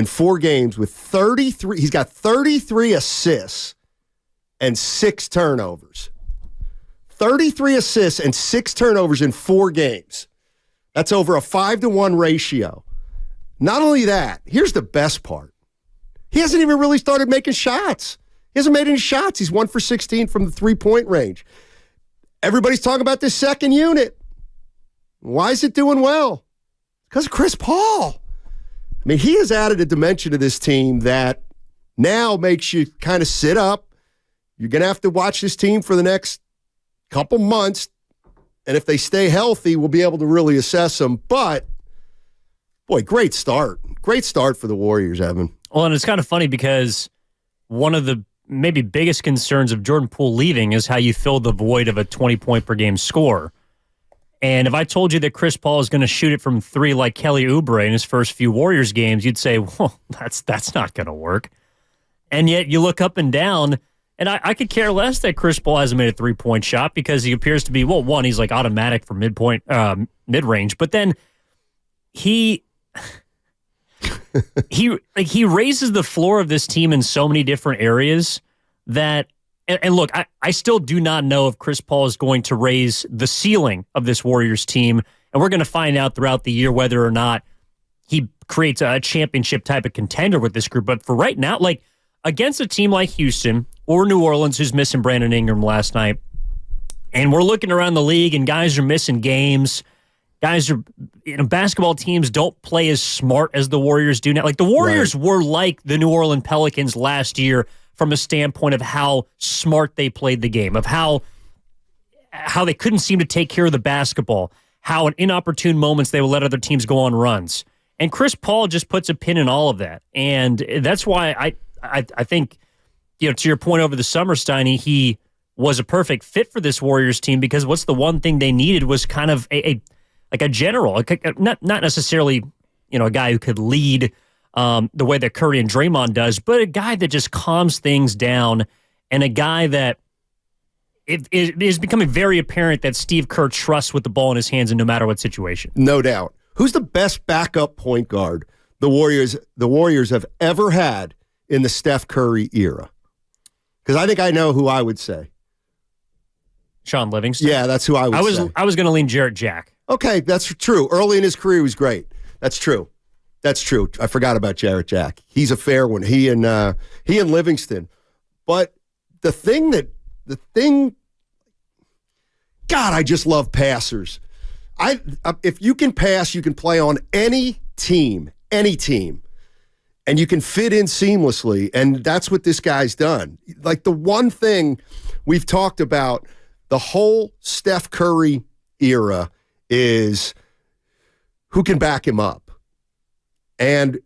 in 4 games with 33. He's got 33 assists and 6 turnovers. 33 assists and 6 turnovers in 4 games. That's over a 5-to-1 ratio. Not only that, here's the best part. He hasn't even really started making shots. He hasn't made any shots. He's 1 for 16 from the three-point range. Everybody's talking about this second unit. Why is it doing well? Because of Chris Paul. I mean, he has added a dimension to this team that now makes you kind of sit up. You're going to have to watch this team for the next couple months. And if they stay healthy, we'll be able to really assess them. But, boy, great start. Great start for the Warriors, Evan. Well, and it's kind of funny because one of the maybe biggest concerns of Jordan Poole leaving is how you fill the void of a 20-point-per-game scorer. And if I told you that Chris Paul is going to shoot it from 3 like Kelly Oubre in his first few Warriors games, you'd say, well, that's not going to work. And yet you look up and down, and I could care less that Chris Paul hasn't made a 3-point shot because he appears to be, well, one, he's like automatic for mid-range, but then he raises the floor of this team in so many different areas that, and look, I still do not know if Chris Paul is going to raise the ceiling of this Warriors team, and we're going to find out throughout the year whether or not he creates a championship type of contender with this group. But for right now, like against a team like Houston or New Orleans, who's missing Brandon Ingram last night, and we're looking around the league and guys are missing games. Guys are, basketball teams don't play as smart as the Warriors do now. Like the Warriors were like the New Orleans Pelicans last year from a standpoint of how smart they played the game, of how they couldn't seem to take care of the basketball, how in inopportune moments they would let other teams go on runs. And Chris Paul just puts a pin in all of that. And that's why I think, to your point over the summer, Steiny, he was a perfect fit for this Warriors team because what's the one thing they needed was kind of a general, not necessarily, a guy who could lead the way that Curry and Draymond does, but a guy that just calms things down and a guy that it is becoming very apparent that Steve Kerr trusts with the ball in his hands and no matter what situation. No doubt. Who's the best backup point guard the Warriors have ever had in the Steph Curry era? Because I think I know who I would say. Shaun Livingston? Yeah, that's who I would say. I was going to lean Jarrett Jack. Okay, that's true. Early in his career, he was great. That's true. I forgot about Jarrett Jack. He's a fair one. He and Livingston. But the thing, God, I just love passers. If you can pass, you can play on any team, and you can fit in seamlessly, and that's what this guy's done. Like the one thing we've talked about the whole Steph Curry era is who can back him up. And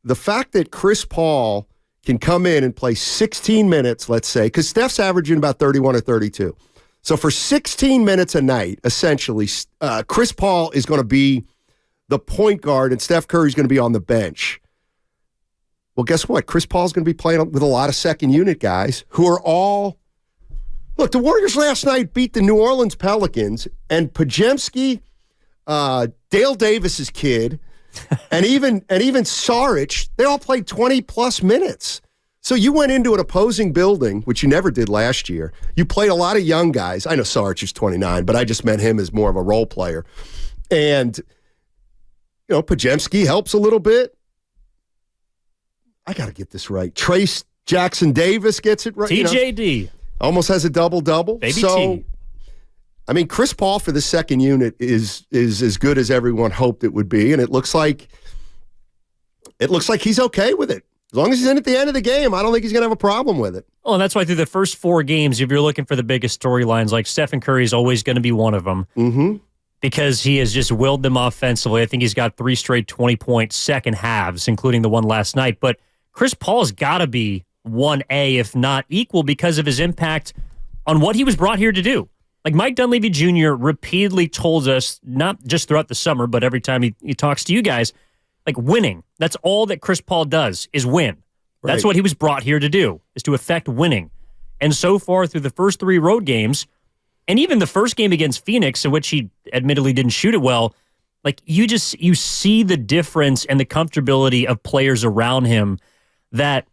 the fact that Chris Paul can come in and play 16 minutes, let's say, because Steph's averaging about 31 or 32. So for 16 minutes a night, essentially, Chris Paul is going to be the point guard and Steph Curry's going to be on the bench. Well, guess what? Chris Paul's going to be playing with a lot of second unit guys who are all... Look, the Warriors last night beat the New Orleans Pelicans, and Podziemski, Dale Davis's kid, and even Saric, they all played 20-plus minutes. So you went into an opposing building, which you never did last year. You played a lot of young guys. I know Saric is 29, but I just meant him as more of a role player. And, Podziemski helps a little bit. I got to get this right. Trace Jackson Davis gets it right. TJD. Almost has a double-double. Baby so, T. I mean, Chris Paul for the second unit is as good as everyone hoped it would be, and it looks like he's okay with it. As long as he's in at the end of the game, I don't think he's going to have a problem with it. Oh, and that's why through the first 4 games, if you're looking for the biggest storylines, like Stephen Curry is always going to be one of them because he has just willed them offensively. I think he's got 3 straight 20-point second halves, including the one last night. But Chris Paul's got to be 1A, if not equal, because of his impact on what he was brought here to do. Like Mike Dunleavy Jr. repeatedly told us, not just throughout the summer, but every time he talks to you guys, like winning. That's all that Chris Paul does is win. Right. That's what he was brought here to do, is to affect winning. And so far through the first 3 road games, and even the first game against Phoenix, in which he admittedly didn't shoot it well, Like you see the difference and the comfortability of players around him that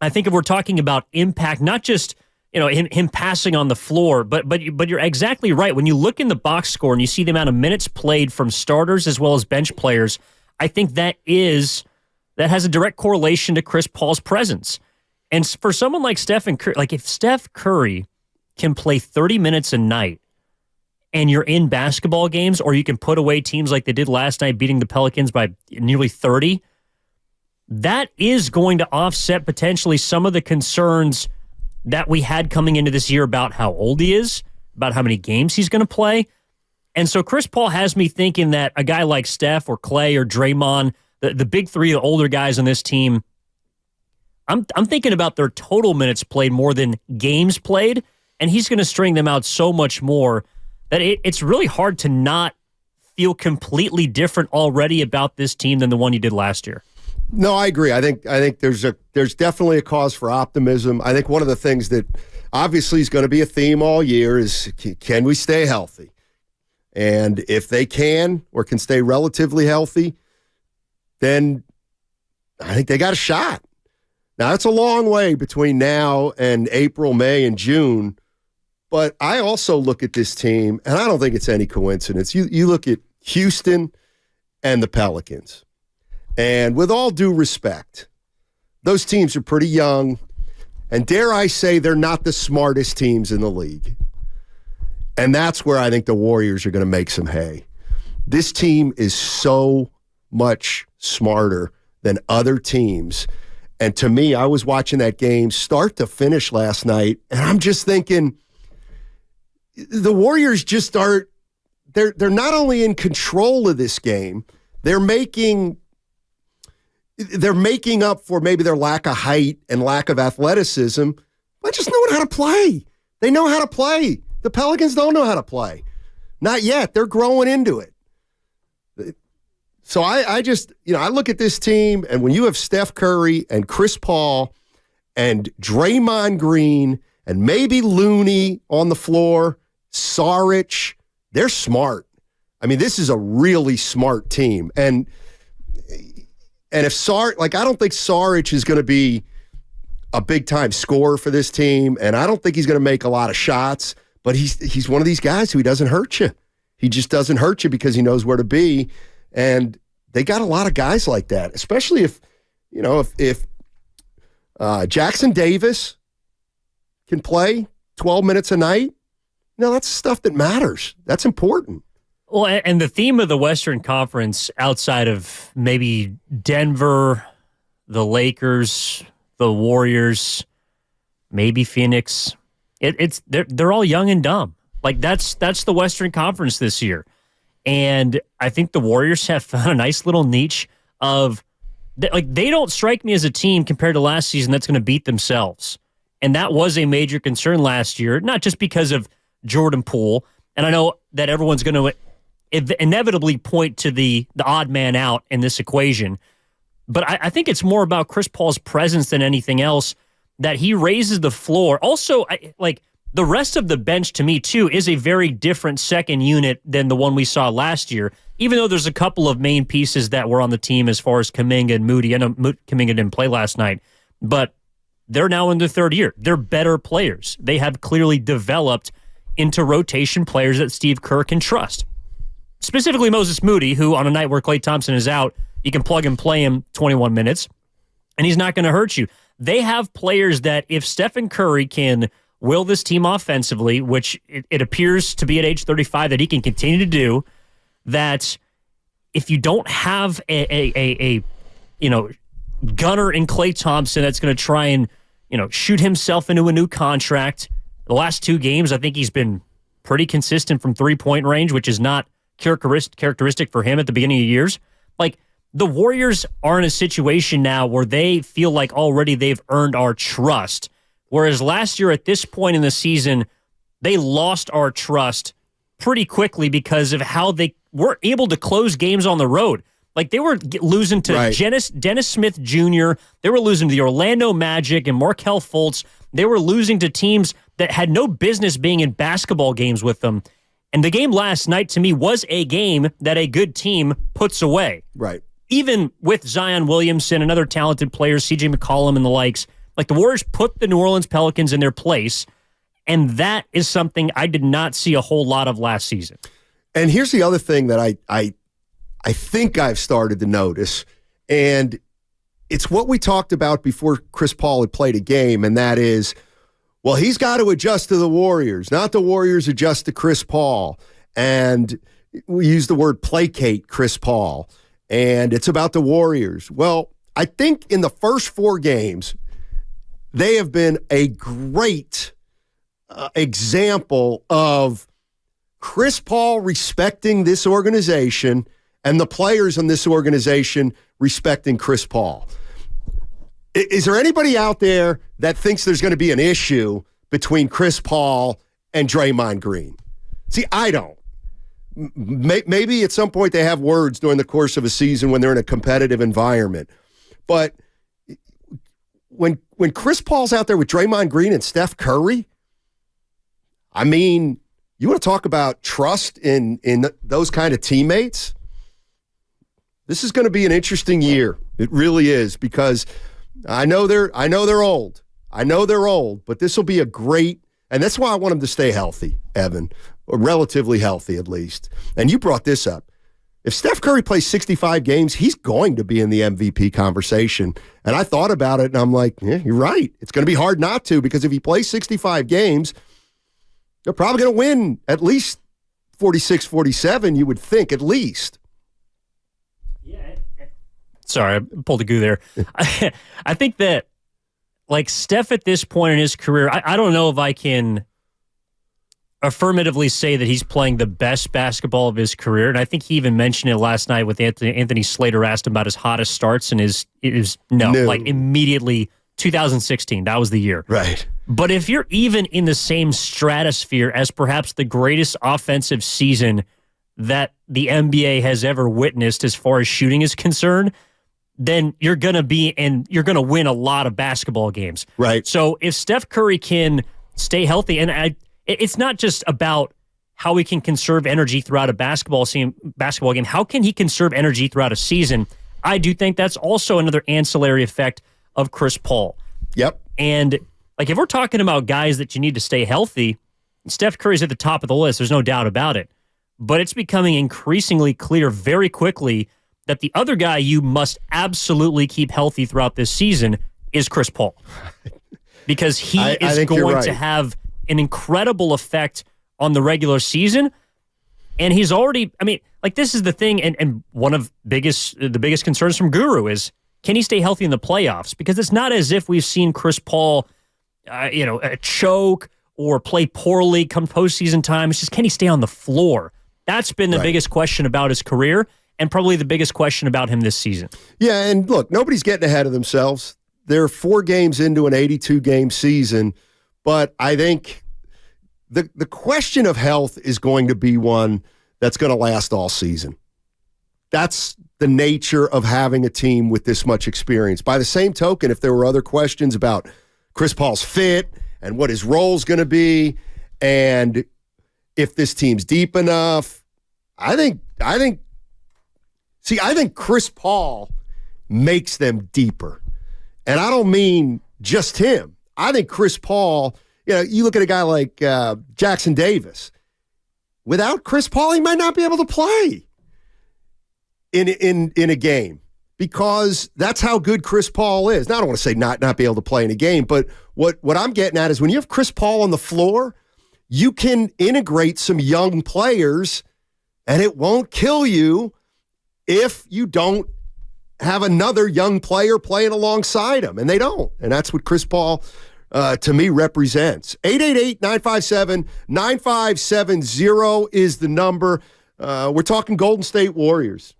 I think if we're talking about impact, not just him passing on the floor, but you're exactly right. When you look in the box score and you see the amount of minutes played from starters as well as bench players, I think that has a direct correlation to Chris Paul's presence. And for someone like Stephen Curry, like if Steph Curry can play 30 minutes a night and you're in basketball games, or you can put away teams like they did last night, beating the Pelicans by nearly 30, that is going to offset potentially some of the concerns that we had coming into this year about how old he is, about how many games he's going to play. And so Chris Paul has me thinking that a guy like Steph or Clay or Draymond, the big three, the older guys on this team, I'm thinking about their total minutes played more than games played, and he's going to string them out so much more that it's really hard to not feel completely different already about this team than the one you did last year. No, I agree. I think there's definitely a cause for optimism. I think one of the things that obviously is going to be a theme all year is, can we stay healthy? And if they can or can stay relatively healthy, then I think they got a shot. Now, it's a long way between now and April, May, and June. But I also look at this team, and I don't think it's any coincidence. You look at Houston and the Pelicans. And with all due respect, those teams are pretty young. And dare I say, they're not the smartest teams in the league. And that's where I think the Warriors are going to make some hay. This team is so much smarter than other teams. And to me, I was watching that game start to finish last night, and I'm just thinking, the Warriors just are, they're not only in control of this game, they're making up for maybe their lack of height and lack of athleticism by just knowing how to play. They know how to play. The Pelicans don't know how to play. Not yet. They're growing into it. So I just, I look at this team, and when you have Steph Curry and Chris Paul and Draymond Green and maybe Looney on the floor, Saric, they're smart. I mean, this is a really smart team. And if I don't think Saric is going to be a big-time scorer for this team, and I don't think he's going to make a lot of shots, but he's one of these guys who he doesn't hurt you. He just doesn't hurt you because he knows where to be. And they got a lot of guys like that, especially if Jackson Davis can play 12 minutes a night. That's stuff that matters. That's important. Well, and the theme of the Western Conference, outside of maybe Denver, the Lakers, the Warriors, maybe Phoenix, they're all young and dumb. Like that's the Western Conference this year. And I think the Warriors have found a nice little niche of, they don't strike me as a team compared to last season that's going to beat themselves. And that was a major concern last year, not just because of Jordan Poole. And I know that everyone's going to inevitably point to the odd man out in this equation. But I think it's more about Chris Paul's presence than anything else, that he raises the floor. Also, the rest of the bench, to me, too, is a very different second unit than the one we saw last year, even though there's a couple of main pieces that were on the team as far as Kuminga and Moody. I know Kuminga didn't play last night, but they're now in their third year. They're better players. They have clearly developed into rotation players that Steve Kerr can trust. Specifically Moses Moody, who on a night where Klay Thompson is out, you can plug and play him 21 minutes, and he's not going to hurt you. They have players that if Stephen Curry can will this team offensively, which it appears to be at age 35 that he can continue to do, that if you don't have a gunner in Klay Thompson that's going to try and shoot himself into a new contract, the last two games I think he's been pretty consistent from three-point range, which is not characteristic for him at the beginning of years. Like, the Warriors are in a situation now where they feel like already they've earned our trust. Whereas last year at this point in the season, they lost our trust pretty quickly because of how they were able to close games on the road. Like, they were losing to Dennis Smith Jr., they were losing to the Orlando Magic and Markelle Fultz. They were losing to teams that had no business being in basketball games with them. And the game last night, to me, was a game that a good team puts away. Right. Even with Zion Williamson and other talented players, C.J. McCollum and the likes, like the Warriors put the New Orleans Pelicans in their place, and that is something I did not see a whole lot of last season. And here's the other thing that I think I've started to notice, and it's what we talked about before Chris Paul had played a game, and that is, well, he's got to adjust to the Warriors, not the Warriors adjust to Chris Paul. And we use the word placate Chris Paul, and it's about the Warriors. Well, I think in the first 4 games, they have been a great example of Chris Paul respecting this organization and the players in this organization respecting Chris Paul. Is there anybody out there that thinks there's going to be an issue between Chris Paul and Draymond Green? See, I don't. Maybe at some point they have words during the course of a season when they're in a competitive environment. But when Chris Paul's out there with Draymond Green and Steph Curry, I mean, you want to talk about trust in those kind of teammates? This is going to be an interesting year. It really is, because I know they're old. I know they're old, but this will be a great, and that's why I want them to stay healthy, Evan, or relatively healthy at least. And you brought this up. If Steph Curry plays 65 games, he's going to be in the MVP conversation. And I thought about it, and I'm like, yeah, you're right. It's going to be hard not to, because if he plays 65 games, they're probably going to win at least 46, 47, you would think, at least. Sorry, I pulled a goo there. I think that, like, Steph at this point in his career, I don't know if I can affirmatively say that he's playing the best basketball of his career. And I think he even mentioned it last night with Anthony Slater asked him about his hottest starts, and like immediately 2016. That was the year. Right. But if you're even in the same stratosphere as perhaps the greatest offensive season that the NBA has ever witnessed as far as shooting is concerned, then you're going to win a lot of basketball games. Right. So if Steph Curry can stay healthy, and it's not just about how he can conserve energy throughout a basketball game, how can he conserve energy throughout a season? I do think that's also another ancillary effect of Chris Paul. Yep. And like, if we're talking about guys that you need to stay healthy, Steph Curry's at the top of the list. There's no doubt about it. But it's becoming increasingly clear very quickly that the other guy you must absolutely keep healthy throughout this season is Chris Paul. Because he is going to have an incredible effect on the regular season. And he's already, I mean, like, this is the thing, and one of the biggest concerns from Guru is, can he stay healthy in the playoffs? Because it's not as if we've seen Chris Paul, choke or play poorly come postseason time. It's just, can he stay on the floor? That's been the biggest question about his career, and probably the biggest question about him this season. Yeah, and look, nobody's getting ahead of themselves. They're 4 games into an 82-game season, but I think the question of health is going to be one that's going to last all season. That's the nature of having a team with this much experience. By the same token, if there were other questions about Chris Paul's fit and what his role's going to be, and if this team's deep enough, I think Chris Paul makes them deeper. And I don't mean just him. I think Chris Paul, you look at a guy like Jackson Davis. Without Chris Paul, he might not be able to play in a game, because that's how good Chris Paul is. Now, I don't want to say not be able to play in a game, but what I'm getting at is, when you have Chris Paul on the floor, you can integrate some young players, and it won't kill you if you don't have another young player playing alongside him, and they don't. And that's what Chris Paul, to me, represents. 888-957-9570 is the number. We're talking Golden State Warriors.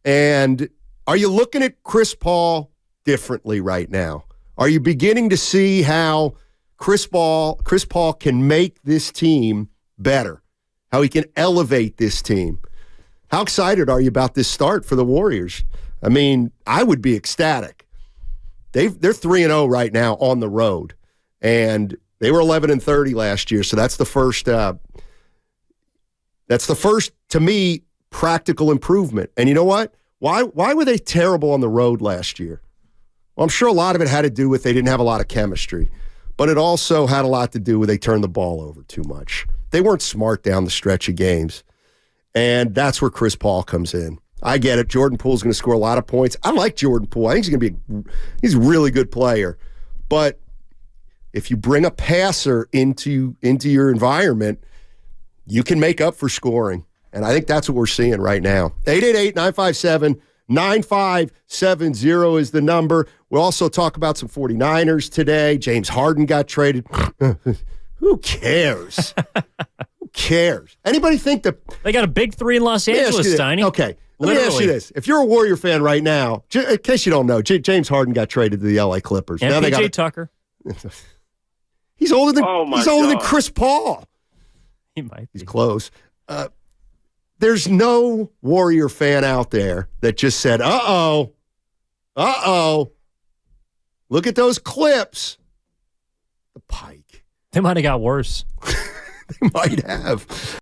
And are you looking at Chris Paul differently right now? Are you beginning to see how Chris Paul can make this team better, how he can elevate this team? How excited are you about this start for the Warriors? I mean, I would be ecstatic. They're 3-0 right now on the road, and they were 11-30 last year, so that's the first That's the first, to me, practical improvement. And you know what? Why were they terrible on the road last year? Well, I'm sure a lot of it had to do with they didn't have a lot of chemistry, but it also had a lot to do with they turned the ball over too much. They weren't smart down the stretch of games, and that's where Chris Paul comes in. I get it. Jordan Poole's going to score a lot of points. I like Jordan Poole. I think he's a really good player. But if you bring a passer into your environment, you can make up for scoring. And I think that's what we're seeing right now. 888-957-9570 is the number. We'll also talk about some 49ers today. James Harden got traded. Who cares? Who cares? Anybody think that they got a big three in Los Angeles, Steiny? Okay. Let me ask you this. If you're a Warrior fan right now, in case you don't know, James Harden got traded to the LA Clippers. And now PJ Tucker. He's older than Chris Paul. He might be. He's close. There's no Warrior fan out there that just said, uh-oh, look at those clips. The Pike. They might have got worse. They might have.